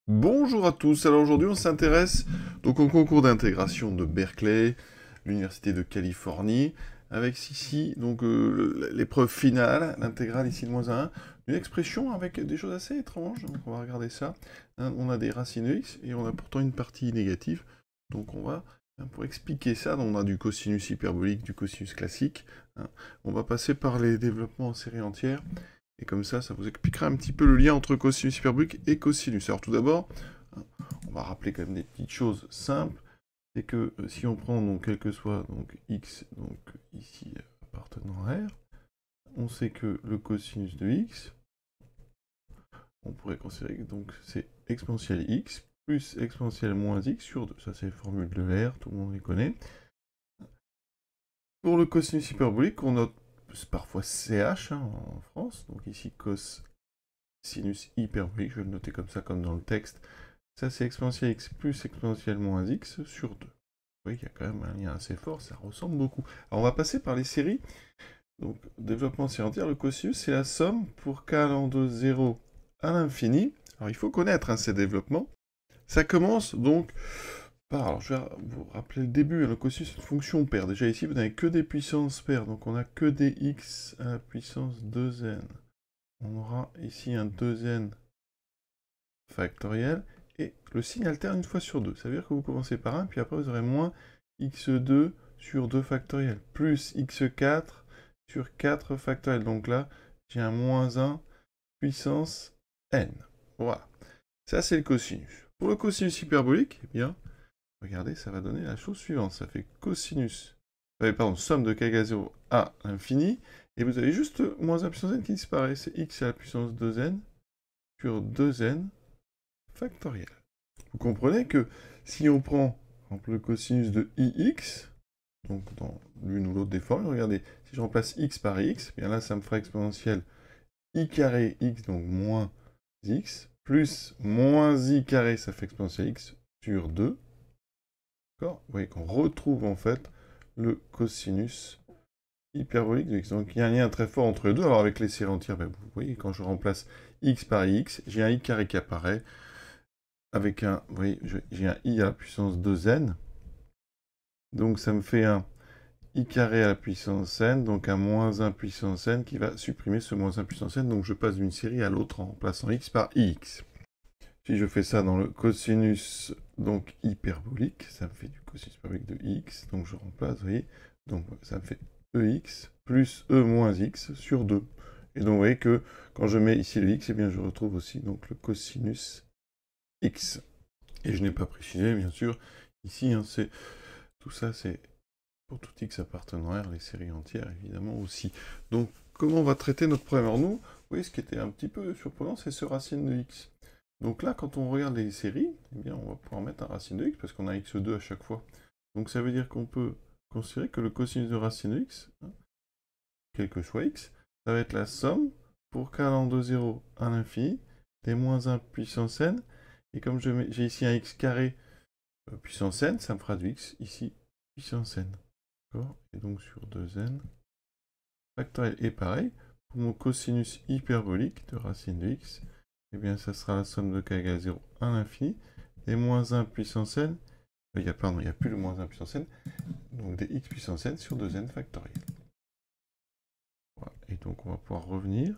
Bonjour à tous, alors aujourd'hui on s'intéresse donc au concours d'intégration de Berkeley, l'Université de Californie, avec ici donc l'épreuve finale, l'intégrale ici de -1, une expression avec des choses assez étranges, donc on va regarder ça. Hein, on a des racines de x et on a pourtant une partie négative, donc on va, pour expliquer ça, donc on a du cosinus hyperbolique, du cosinus classique, hein. On va passer par les développements en série entière, et comme ça vous expliquera un petit peu le lien entre cosinus hyperbolique et cosinus. Alors tout d'abord, on va rappeler quand même des petites choses simples. C'est que si on prend donc quel que soit donc x, donc ici appartenant à R, on sait que le cosinus de x, on pourrait considérer que donc c'est exponentielle x plus exponentielle moins x sur 2. Ça c'est les formules de R, tout le monde les connaît. Pour le cosinus hyperbolique, on note parfois CH en France, donc ici cos sinus hyperbolique, je vais le noter comme ça, comme dans le texte. Ça, c'est exponentielle x plus exponentielle moins x sur 2. Vous voyez qu'il y a quand même un lien assez fort, ça ressemble beaucoup. Alors, on va passer par les séries. Donc, développement en série entière, le cosinus, c'est la somme pour k allant de 0 à l'infini. Alors, il faut connaître ces développements. Ça commence donc par, alors je vais vous rappeler le début, le cosinus, c'est une fonction paire. Déjà ici, vous n'avez que des puissances paires, donc on n'a que des x à la puissance 2n. On aura ici un 2n factoriel, et le signe alterne une fois sur 2. Ça veut dire que vous commencez par 1, puis après vous aurez moins x2 sur 2 factoriel, plus x4 sur 4 factoriel. Donc là, j'ai un moins 1 puissance n. Voilà. Ça, c'est le cosinus. Pour le cosinus hyperbolique, eh bien, regardez, ça va donner la chose suivante. Ça fait cosinus, pardon, somme de k égale 0 à l'infini, et vous avez juste moins 1 puissance n qui disparaît. C'est x à la puissance 2n sur 2n factoriel. Vous comprenez que si on prend, par exemple, le cosinus de ix, donc dans l'une ou l'autre des formes, regardez, si je remplace x par x, bien là, ça me fera exponentielle i carré x, donc moins x, plus moins i carré, ça fait exponentielle x sur 2. D'accord? Vous voyez qu'on retrouve en fait le cosinus hyperbolique de x. Donc il y a un lien très fort entre les deux. Alors avec les séries entières, ben, vous voyez, quand je remplace x par x, j'ai un i carré qui apparaît, avec un, vous voyez, j'ai un i à la puissance 2n, donc ça me fait un i carré à la puissance n, donc un moins 1 puissance n qui va supprimer ce moins 1 puissance n, donc je passe d'une série à l'autre en remplaçant x par ix. Si je fais ça dans le cosinus donc hyperbolique, ça me fait du cosinus hyperbolique de x, donc je remplace, vous voyez, donc ça me fait ex plus e moins x sur 2. Et donc vous voyez que quand je mets ici le x, eh bien je retrouve aussi donc le cosinus x. Et je n'ai pas précisé, bien sûr, ici, hein, tout ça, c'est pour tout x appartenant à R, les séries entières, évidemment, aussi. Donc, comment on va traiter notre problème? Alors nous, vous voyez, ce qui était un petit peu surprenant, c'est ce racine de x. Donc là, quand on regarde les séries, eh bien, on va pouvoir mettre un racine de x, parce qu'on a x2 à chaque fois. Donc ça veut dire qu'on peut considérer que le cosinus de racine de x, hein, quel que soit x, ça va être la somme pour k allant de 0 à l'infini, des moins 1 puissance n, et comme j'ai ici un x carré puissance n, ça me fera du x ici, puissance n. D'accord? Et donc sur 2n, factoriel est pareil, pour mon cosinus hyperbolique de racine de x, eh bien ça sera la somme de k égale 0 à l'infini, des moins 1 puissance n, pardon, il n'y a plus le moins 1 puissance n, donc des x puissance n sur 2n factoriel. Voilà. Et donc on va pouvoir revenir.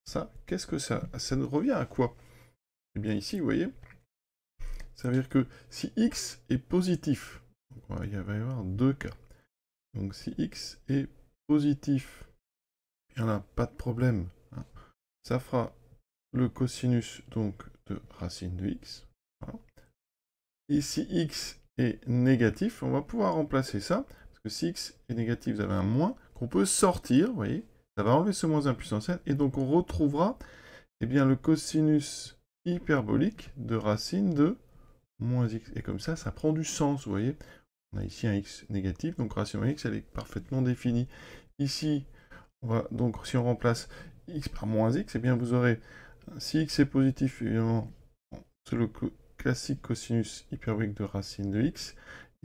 Ça, qu'est-ce que ça? Ça nous revient à quoi? Eh bien ici, vous voyez, ça veut dire que si x est positif, il va y avoir deux cas. Donc si x est positif, bien là, pas de problème, hein. Ça fera le cosinus donc de racine de x. Voilà. Et si x est négatif, on va pouvoir remplacer ça, parce que si x est négatif, vous avez un moins qu'on peut sortir, vous voyez, ça va enlever ce moins 1 puissance n, et donc on retrouvera eh bien, le cosinus hyperbolique de racine de moins x. Et comme ça prend du sens, vous voyez. On a ici un x négatif, donc racine de x, elle est parfaitement définie. Ici, donc si on remplace x par moins x, eh bien vous aurez, si x est positif, évidemment, c'est le classique cosinus hyperbolique de racine de x.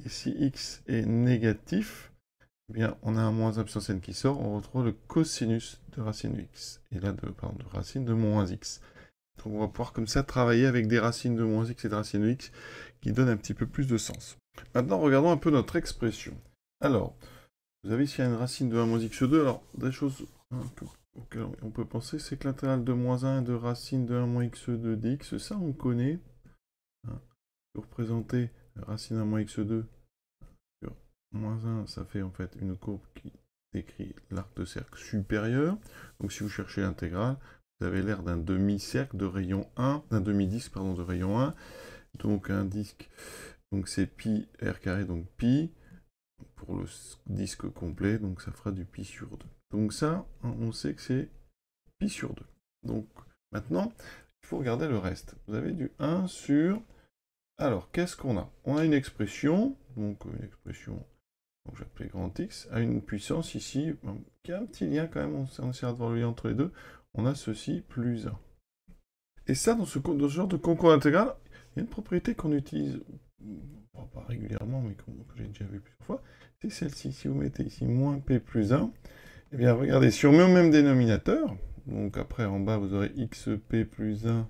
Et si x est négatif, eh bien on a un moins 1 puissance n qui sort, on retrouve le cosinus de racine de x. Et là, de racine de moins x. Donc on va pouvoir comme ça travailler avec des racines de moins x et des racines de x qui donnent un petit peu plus de sens. Maintenant, regardons un peu notre expression. Alors, vous avez ici une racine de 1 moins x2. Alors, des choses auxquelles on peut penser, c'est que l'intégrale de moins 1 de racine de 1 moins x2 dx, ça on connaît. Pour représenter racine 1 moins x2 sur moins 1, ça fait en fait une courbe qui décrit l'arc de cercle supérieur. Donc si vous cherchez l'intégrale, vous avez l'air d'un demi-cercle de rayon 1, d'un demi-disque pardon de rayon 1. Donc un disque, donc c'est pi r carré, donc pi pour le disque complet, donc ça fera du pi sur 2. Donc ça, on sait que c'est pi sur 2. Donc maintenant, il faut regarder le reste. Vous avez du 1 sur... Alors, qu'est-ce qu'on a? On a une expression, donc une expression que j'appelais grand X, à une puissance ici, qui a un petit lien quand même, on essaiera de voir le lien entre les deux. On a ceci plus 1. Et ça, dans ce genre de concours intégral, il y a une propriété qu'on utilise, pas régulièrement, mais que j'ai déjà vu plusieurs fois, c'est celle-ci. Si vous mettez ici moins p plus 1, eh bien regardez, si on met au même dénominateur, donc après en bas vous aurez xp plus 1,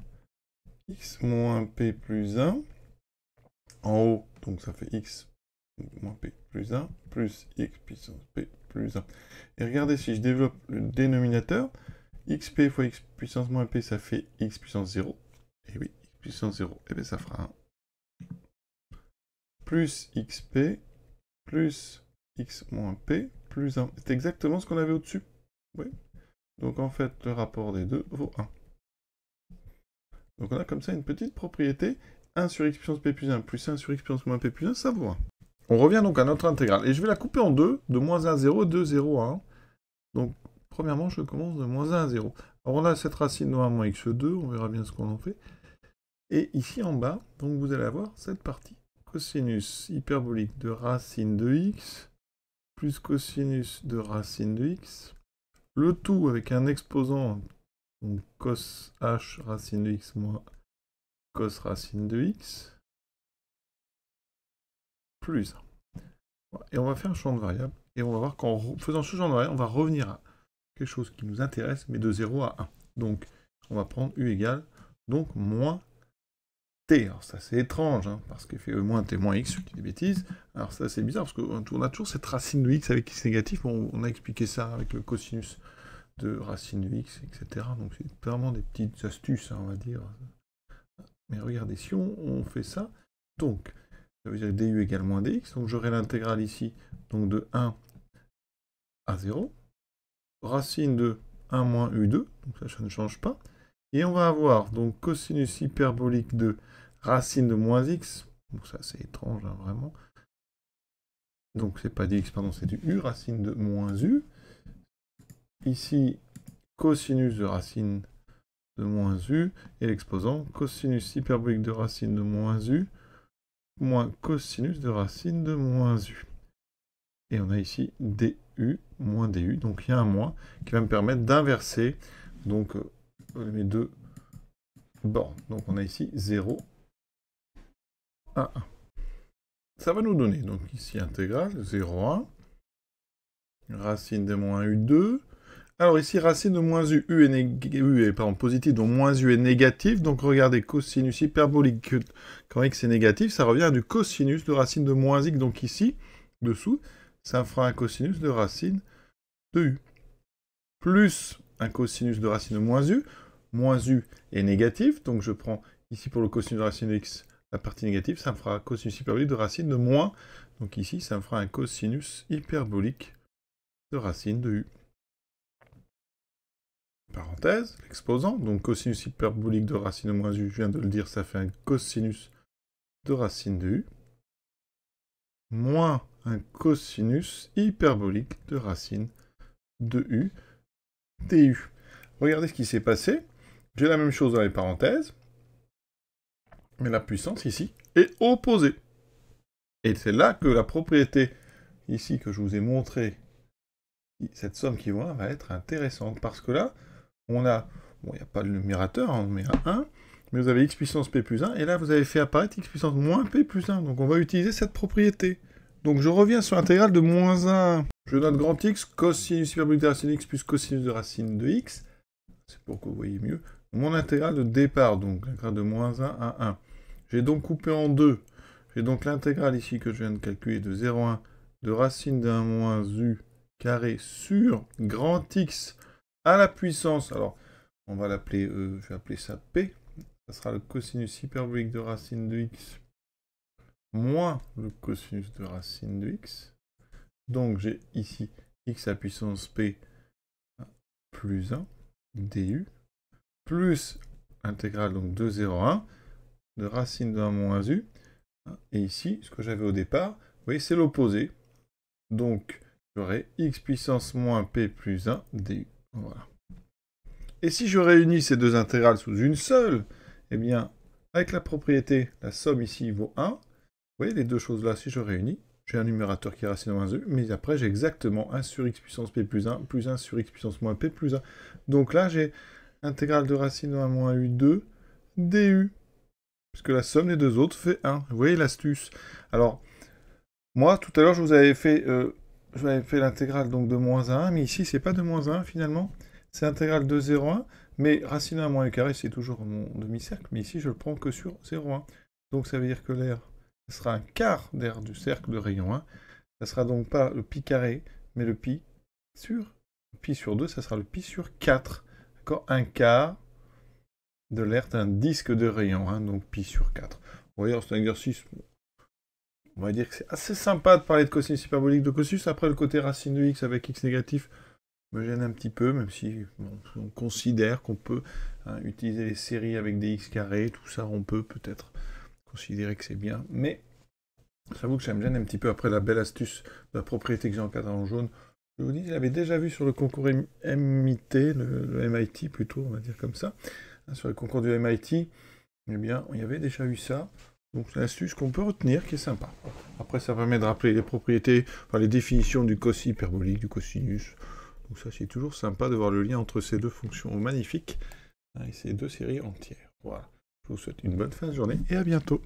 x moins p plus 1, en haut, donc ça fait x moins p plus 1, plus x puissance p plus 1. Et regardez, si je développe le dénominateur, xp fois x puissance moins p, ça fait x puissance 0. Et oui, x puissance 0, et bien ça fera 1. Plus xp, plus x moins p, plus 1. C'est exactement ce qu'on avait au-dessus. Oui. Donc en fait, le rapport des deux vaut 1. Donc on a comme ça une petite propriété. 1 sur x puissance p plus 1 plus 1 sur x puissance moins p plus 1, ça vaut 1. On revient donc à notre intégrale. Et je vais la couper en deux, de moins 1 à 0, de 0 à 1. Donc, premièrement, je commence de moins 1 à 0. Alors, on a cette racine de 1 moins x2, on verra bien ce qu'on en fait. Et ici en bas, donc vous allez avoir cette partie. Cosinus hyperbolique de racine de x, plus cosinus de racine de x. Le tout avec un exposant, donc cos h racine de x moins cos racine de x, plus 1. Et on va faire un champ de variable. Et on va voir qu'en faisant ce champ de variable, on va revenir à quelque chose qui nous intéresse, mais de 0 à 1. Donc, on va prendre u égale, donc, moins t. Alors ça, c'est étrange, hein, parce qu'il fait moins t moins x, ce qui est des bêtises. Alors ça, c'est bizarre, parce qu'on a toujours cette racine de x avec x négatif. Bon, on a expliqué ça avec le cosinus de racine de x, etc. Donc, c'est vraiment des petites astuces, hein, on va dire. Mais regardez, si on fait ça, donc, ça veut dire du égale moins dx, donc j'aurai l'intégrale ici, donc de 1 à 0, racine de 1 moins u2, donc ça ne change pas, et on va avoir donc cosinus hyperbolique de racine de moins x, donc ça c'est étrange, hein, vraiment, donc c'est pas dx, pardon, c'est du u, racine de moins u, ici cosinus de racine de moins u, et l'exposant cosinus hyperbolique de racine de moins u, moins cosinus de racine de moins u. Et on a ici du moins du, donc il y a un moins qui va me permettre d'inverser donc les deux bornes. Donc on a ici 0 à 1. Ça va nous donner, donc ici intégrale, 0 à 1, racine de moins u2. Alors ici, racine de moins u, u est positif, donc moins u est négatif. Donc regardez, cosinus hyperbolique, quand x est négatif, ça revient à du cosinus de racine de moins x. Donc ici, dessous, ça fera un cosinus de racine de u. Plus un cosinus de racine de moins u est négatif, donc je prends ici pour le cosinus de racine de x, la partie négative, ça me fera un cosinus hyperbolique de racine de moins. Donc ici, ça me fera un cosinus hyperbolique de racine de u. Parenthèse, l'exposant, donc cosinus hyperbolique de racine de moins u, je viens de le dire, ça fait un cosinus de racine de u, moins un cosinus hyperbolique de racine de u du. Regardez ce qui s'est passé, j'ai la même chose dans les parenthèses, mais la puissance ici est opposée. Et c'est là que la propriété, ici, que je vous ai montré, cette somme qui va être intéressante, parce que là, on a, bon, il n'y a pas de numérateur, on met un 1, mais vous avez x puissance p plus 1, et là, vous avez fait apparaître x puissance moins p plus 1, donc on va utiliser cette propriété. Donc je reviens sur l'intégrale de moins 1. Je note grand x, cosinus hyperbolique de racine de x plus cosinus de racine de x, c'est pour que vous voyez mieux. mon intégrale de départ, donc l'intégrale de moins 1 à 1. J'ai donc coupé en deux. J'ai donc l'intégrale ici que je viens de calculer de 0,1 de racine d'un moins u carré sur grand X à la puissance. Alors, on va l'appeler, je vais appeler ça P. Ça sera le cosinus hyperbolique de racine de X moins le cosinus de racine de X. Donc, j'ai ici X à puissance P plus 1 du plus intégrale donc de 0,1 de racine d'un moins u. Et ici, ce que j'avais au départ, vous voyez, c'est l'opposé. Donc, j'aurai x puissance moins p plus 1 du. Voilà. Et si je réunis ces deux intégrales sous une seule, eh bien, avec la propriété, la somme ici vaut 1. Vous voyez, les deux choses-là, si je réunis, j'ai un numérateur qui est racine de moins u, mais après, j'ai exactement 1 sur x puissance p plus 1 sur x puissance moins p plus 1. Donc là, j'ai intégrale de racine de 1 moins u 2 du. Puisque la somme des deux autres fait 1. Vous voyez l'astuce. Alors, moi, tout à l'heure, je vous avais fait l'intégrale donc de moins 1, mais ici, c'est pas de moins 1 finalement. C'est intégrale de 0,1, mais racine 1 moins u carré, c'est toujours mon demi-cercle, mais ici, je le prends que sur 0,1. Donc, ça veut dire que l'air sera un quart d'air du cercle de rayon 1. Ça sera donc pas le pi carré, mais le pi sur 2, ça sera le pi sur 4. D'accord? Un quart de l'air d'un disque de rayon 1, donc pi sur 4. Vous voyez, c'est un exercice, on va dire que c'est assez sympa de parler de cosinus hyperbolique de cosinus. Après, le côté racine de x avec x négatif me gêne un petit peu, même si on considère qu'on peut utiliser les séries avec des x carrés, tout ça, on peut peut-être considérer que c'est bien. Mais j'avoue que ça me gêne un petit peu après la belle astuce de la propriété que j'ai encadrée en jaune. Je vous dis, je l'avais déjà vu sur le concours MIT, le MIT plutôt, on va dire comme ça. Sur le concours du MIT, eh bien, il y avait déjà eu ça. Donc, c'est une astuce qu'on peut retenir, qui est sympa. Après, ça permet de rappeler les propriétés, enfin, les définitions du cos hyperbolique, du cosinus. Donc, ça, c'est toujours sympa de voir le lien entre ces deux fonctions magnifiques et ces deux séries entières. Voilà. Je vous souhaite une bonne fin de journée et à bientôt.